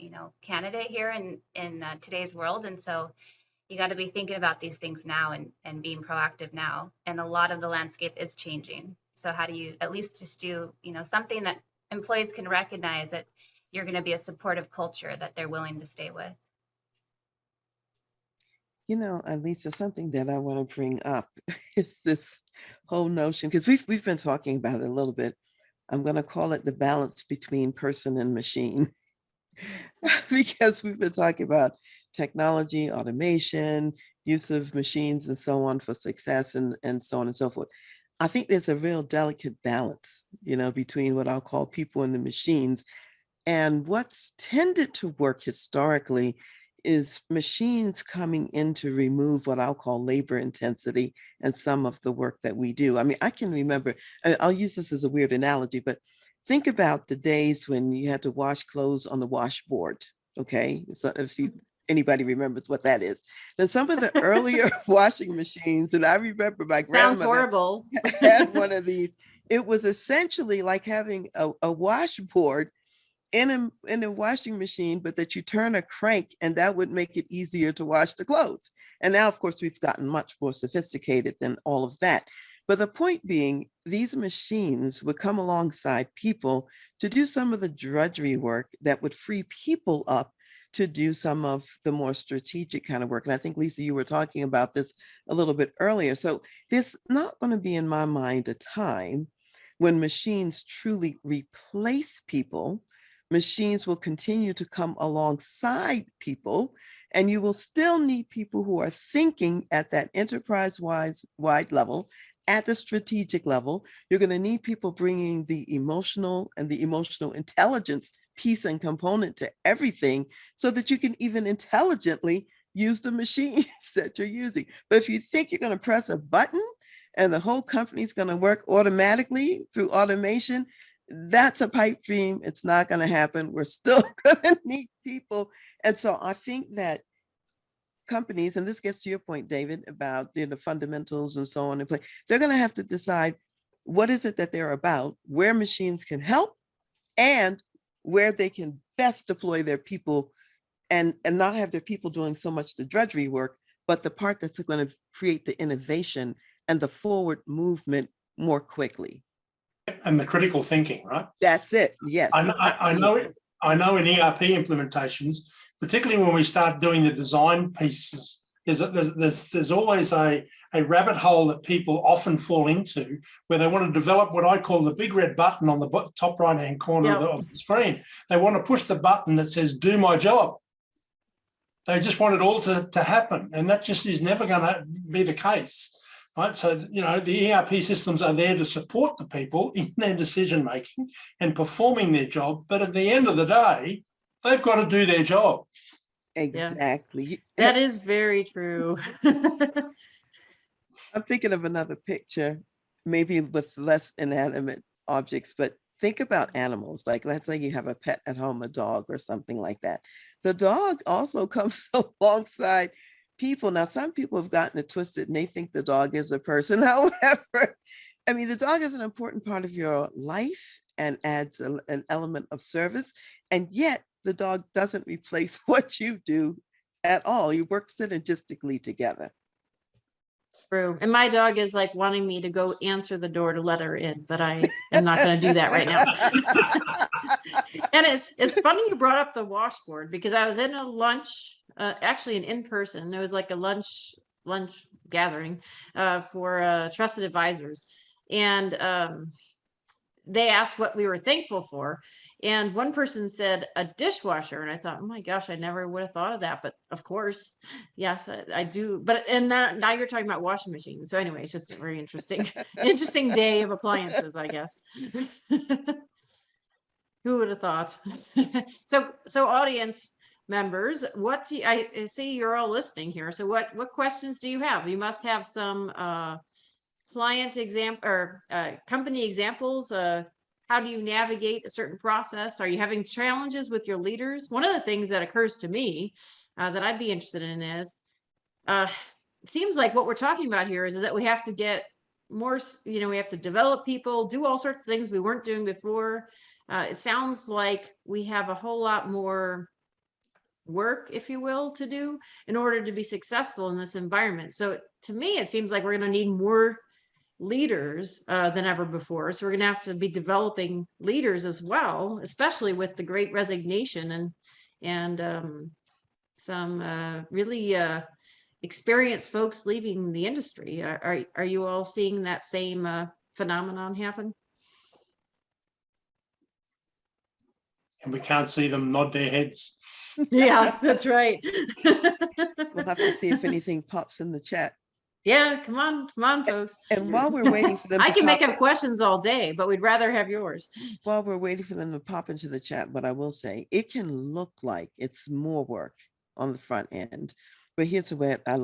candidate here in today's world. And so you got to be thinking about these things now and being proactive now. And a lot of the landscape is changing. So how do you at least just do something that employees can recognize that you're going to be a supportive culture that they're willing to stay with? Lisa, something that I want to bring up is this whole notion, because we've been talking about it a little bit. I'm going to call it the balance between person and machine, because we've been talking about technology, automation, use of machines, and so on for success, and so on and so forth. I think there's a real delicate balance, between what I'll call people and the machines. And what's tended to work historically is machines coming in to remove what I'll call labor intensity and some of the work that we do. I mean, I can remember, I'll use this as a weird analogy, but think about the days when you had to wash clothes on the washboard. Okay. So if anybody remembers what that is, then some of the earlier washing machines, and I remember my grandmother Sounds horrible. had one of these. It was essentially like having a washboard in a washing machine, but that you turn a crank and that would make it easier to wash the clothes. And now, of course, we've gotten much more sophisticated than all of that. But the point being, these machines would come alongside people to do some of the drudgery work that would free people up to do some of the more strategic kind of work. And I think, Lisa, you were talking about this a little bit earlier. So there's not going to be, in my mind, a time when machines truly replace people. Machines will continue to come alongside people, and you will still need people who are thinking at that enterprise-wide level, at the strategic level. You're going to need people bringing the emotional and the emotional intelligence piece and component to everything, so that you can even intelligently use the machines that you're using. But if you think you're going to press a button and the whole company is going to work automatically through automation, that's a pipe dream. It's not going to happen. We're still going to need people. And so I think that companies, and this gets to your point, David, about the fundamentals and so on, and play, they're going to have to decide what is it that they're about, where machines can help, and where they can best deploy their people, and not have their people doing so much the drudgery work, but the part that's going to create the innovation and the forward movement more quickly. And the critical thinking, right? That's it. Yes. I know in ERP implementations, particularly when we start doing the design pieces, there's always a rabbit hole that people often fall into, where they want to develop what I call the big red button on the top right-hand corner of the screen. They want to push the button that says, do my job. They just want it all to happen. And that just is never going to be the case. Right. So, the ERP systems are there to support the people in their decision making and performing their job. But at the end of the day, they've got to do their job. Exactly. Yeah. That is very true. I'm thinking of another picture, maybe with less inanimate objects, but think about animals. Like, let's say you have a pet at home, a dog or something like that. The dog also comes alongside people. Now, some people have gotten it twisted and they think the dog is a person. However, I mean, the dog is an important part of your life and adds an element of service. And yet the dog doesn't replace what you do at all. You work synergistically together. True. And my dog is like wanting me to go answer the door to let her in, but I am not going to do that right now. And it's funny you brought up the washboard, because I was in a lunch, actually an in-person. It was like a lunch gathering for trusted advisors, and they asked what we were thankful for. And one person said a dishwasher, and I thought, oh my gosh, I never would have thought of that. But of course, yes, I do. But and now you're talking about washing machines. So anyway, it's just a very interesting day of appliances, I guess. Who would have thought? So audience members, what do I see you're all listening here? So what questions do you have? You must have some client example or company examples of how do you navigate a certain process? Are you having challenges with your leaders? One of the things that occurs to me that I'd be interested in is it seems like what we're talking about here is that we have to get more, we have to develop people, do all sorts of things we weren't doing before. It sounds like we have a whole lot more work, if you will, to do in order to be successful in this environment. So to me, it seems like we're going to need more leaders than ever before. So we're going to have to be developing leaders as well, especially with the Great Resignation and some really experienced folks leaving the industry. Are you all seeing that same phenomenon happen? And we can't see them nod their heads. Yeah, that's right. We'll have to see if anything pops in the chat. Yeah, come on, folks. And while we're waiting for them I to can make pop, up questions all day, but we'd rather have yours. while we're waiting for them to pop into the chat, what I will say, it can look like it's more work on the front end, but here's the way I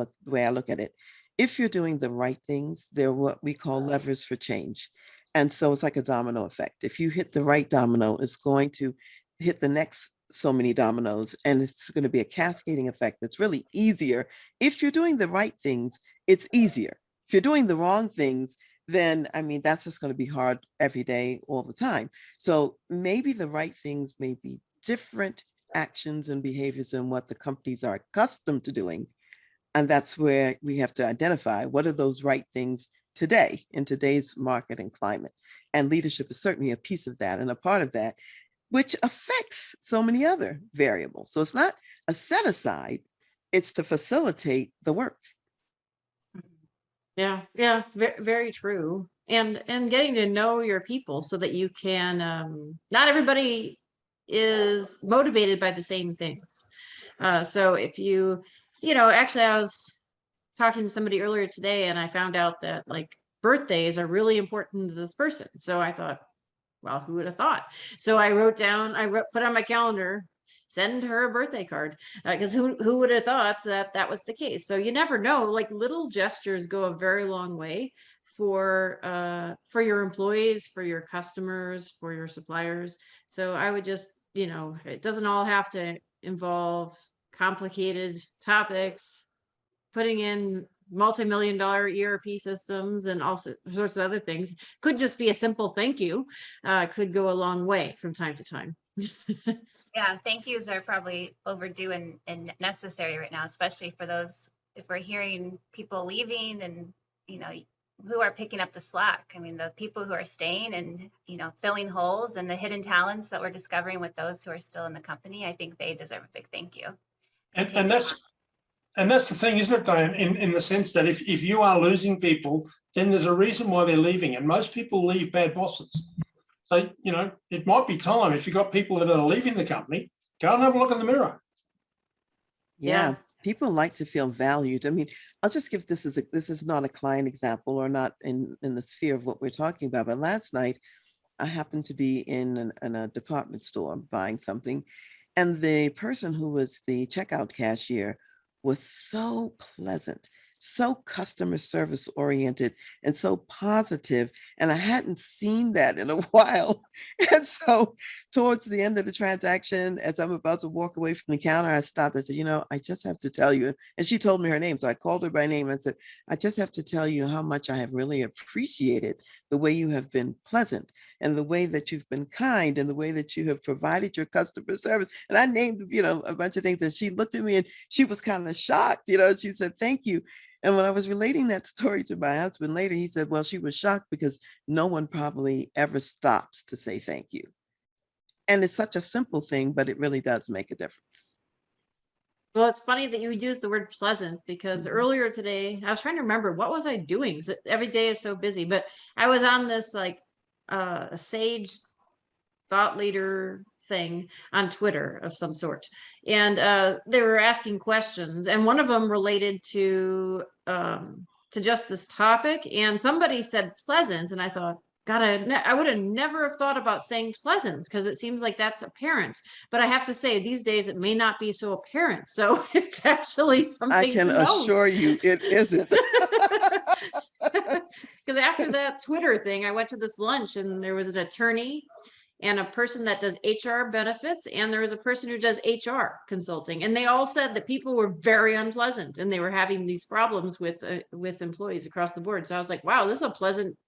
look at it. If you're doing the right things, they're what we call levers for change. And so it's like a domino effect. If you hit the right domino, it's going to hit the next so many dominoes, and it's going to be a cascading effect that's really easier. If you're doing the right things, it's easier. If you're doing the wrong things, then I mean, that's just going to be hard every day, all the time. So maybe the right things may be different actions and behaviors than what the companies are accustomed to doing. And that's where we have to identify what are those right things today in today's market and climate. And leadership is certainly a piece of that and a part of that, which affects so many other variables. So it's not a set aside, it's to facilitate the work. Yeah, very true. And getting to know your people so that you can, not everybody is motivated by the same things. So if actually I was talking to somebody earlier today and I found out that like birthdays are really important to this person. So I thought, well, who would have thought? So I put on my calendar, send her a birthday card, because who would have thought that was the case? So you never know, like little gestures go a very long way for your employees, for your customers, for your suppliers. So I would just, it doesn't all have to involve complicated topics, putting in multi-million-dollar ERP systems and all sorts of other things. Could just be a simple thank you, could go a long way from time to time. Yeah, thank yous are probably overdue and necessary right now, especially for those, if we're hearing people leaving and, who are picking up the slack. I mean, the people who are staying and, filling holes and the hidden talents that we're discovering with those who are still in the company, I think they deserve a big thank you. And that's the thing, isn't it, Diane, in the sense that if you are losing people, then there's a reason why they're leaving. And most people leave bad bosses. So, it might be time, if you've got people that are leaving the company, go and have a look in the mirror. Yeah. People like to feel valued. I mean, I'll just give this is not a client example or not in the sphere of what we're talking about. But last night, I happened to be in a department store buying something. And the person who was the checkout cashier was so pleasant, so customer service oriented, and so positive. And I hadn't seen that in a while. And so towards the end of the transaction, as I'm about to walk away from the counter, I stopped. I said, I just have to tell you. And she told me her name. So I called her by name and said, I just have to tell you how much I have really appreciated the way you have been pleasant and the way that you've been kind and the way that you have provided your customer service. And I named, a bunch of things. And she looked at me and she was kind of shocked. She said, thank you. And when I was relating that story to my husband later, he said, well, she was shocked because no one probably ever stops to say thank you. And it's such a simple thing, but it really does make a difference. Well, it's funny that you use the word pleasant because earlier today, I was trying to remember what was I doing? Every day is so busy, but I was on this like Sage thought leader thing on Twitter of some sort. And they were asking questions, and one of them related to just this topic. And somebody said pleasant, and I thought, God, I would have never have thought about saying pleasant, because it seems like that's apparent. But I have to say, these days it may not be so apparent. So it's actually something I can to note. assure you it isn't. Because after that Twitter thing, I went to this lunch, and there was an attorney and a person that does HR benefits, and there was a person who does HR consulting, and they all said that people were very unpleasant, and they were having these problems with employees across the board. So I was like, wow, this is a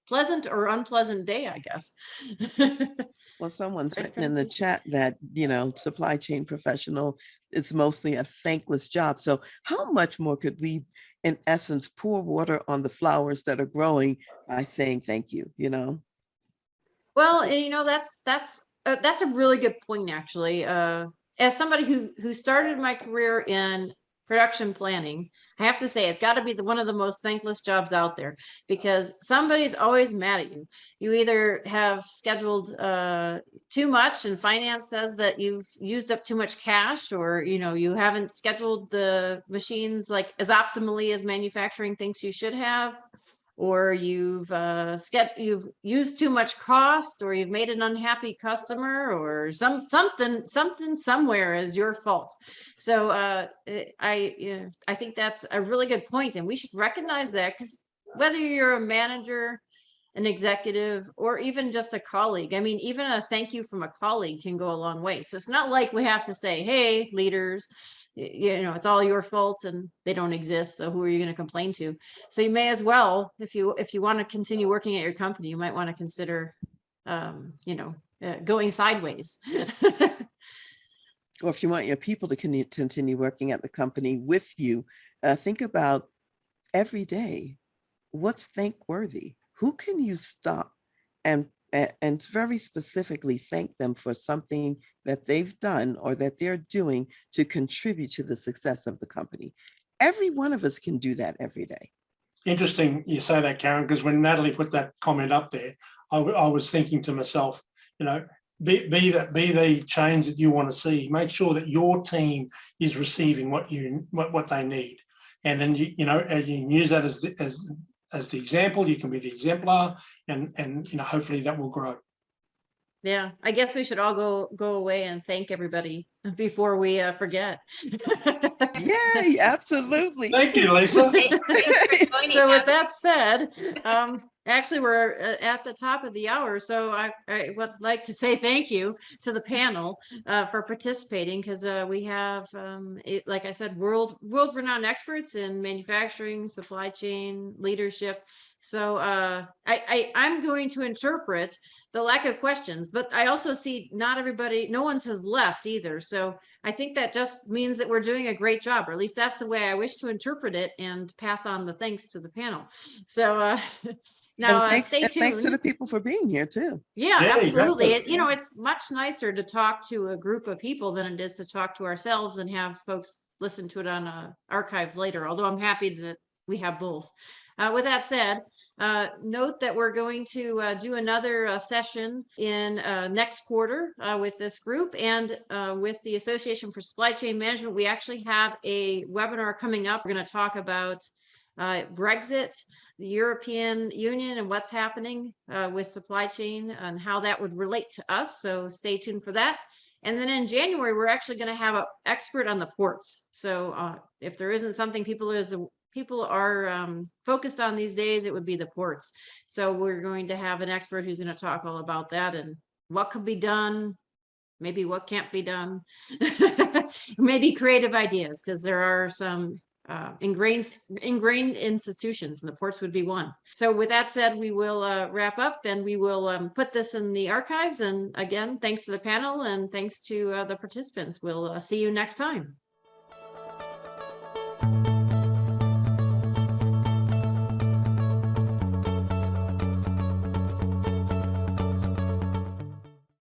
pleasant or unpleasant day, I guess. Well, someone's written in the chat that, supply chain professional, it's mostly a thankless job. So how much more could we, in essence, pour water on the flowers that are growing by saying thank you, Well, and that's a really good point, actually. As somebody who started my career in production planning, I have to say it's got to be one of the most thankless jobs out there, because somebody's always mad at you. You either have scheduled too much, and finance says that you've used up too much cash, or you haven't scheduled the machines like as optimally as manufacturing thinks you should have, or you've used too much cost, or you've made an unhappy customer, or something somewhere is your fault. So I think that's a really good point, and we should recognize that, because whether you're a manager, an executive, or even just a colleague, I mean, even a thank you from a colleague can go a long way. So it's not like we have to say, hey, leaders, it's all your fault and they don't exist, so who are you going to complain to? So you may as well, if you want to continue working at your company, you might want to consider going sideways. Or if you want your people to continue working at the company with you, think about every day, what's thankworthy? Who can you stop and very specifically thank them for something that they've done or that they're doing to contribute to the success of the company? Every one of us can do that every day. Interesting you say that, Karen, because when Natalie put that comment up there, I was thinking to myself, be the change that you want to see. Make sure that your team is receiving what they need, and then you can use that as the example. You can be the exemplar, and hopefully that will grow. Yeah, I guess we should all go away and thank everybody before we forget. Yay, absolutely. Thank you, Lisa. So with that said, actually we're at the top of the hour, so I would like to say thank you to the panel for participating, because we have, like I said, world-renowned experts in manufacturing, supply chain, leadership. So I'm going to interpret the lack of questions, but I also see no one's has left either. So I think that just means that we're doing a great job, or at least that's the way I wish to interpret it, and pass on the thanks to the panel. So now stay tuned. Thanks to the people for being here too. Yeah, absolutely. Exactly. It's much nicer to talk to a group of people than it is to talk to ourselves and have folks listen to it on archives later, although I'm happy that we have both. With that said, note that we're going to do another session in next quarter with this group, and with the Association for Supply Chain Management. We actually have a webinar coming up. We're going to talk about Brexit, the European Union, and what's happening with supply chain and how that would relate to us. So stay tuned for that. And then in January, we're actually going to have an expert on the ports. So if there isn't something people are focused on these days, it would be the ports. So we're going to have an expert who's going to talk all about that and what could be done, maybe what can't be done, maybe creative ideas, because there are some ingrained institutions, and the ports would be one. So with that said, we will wrap up, and we will put this in the archives. And again, thanks to the panel, and thanks to the participants. We'll see you next time.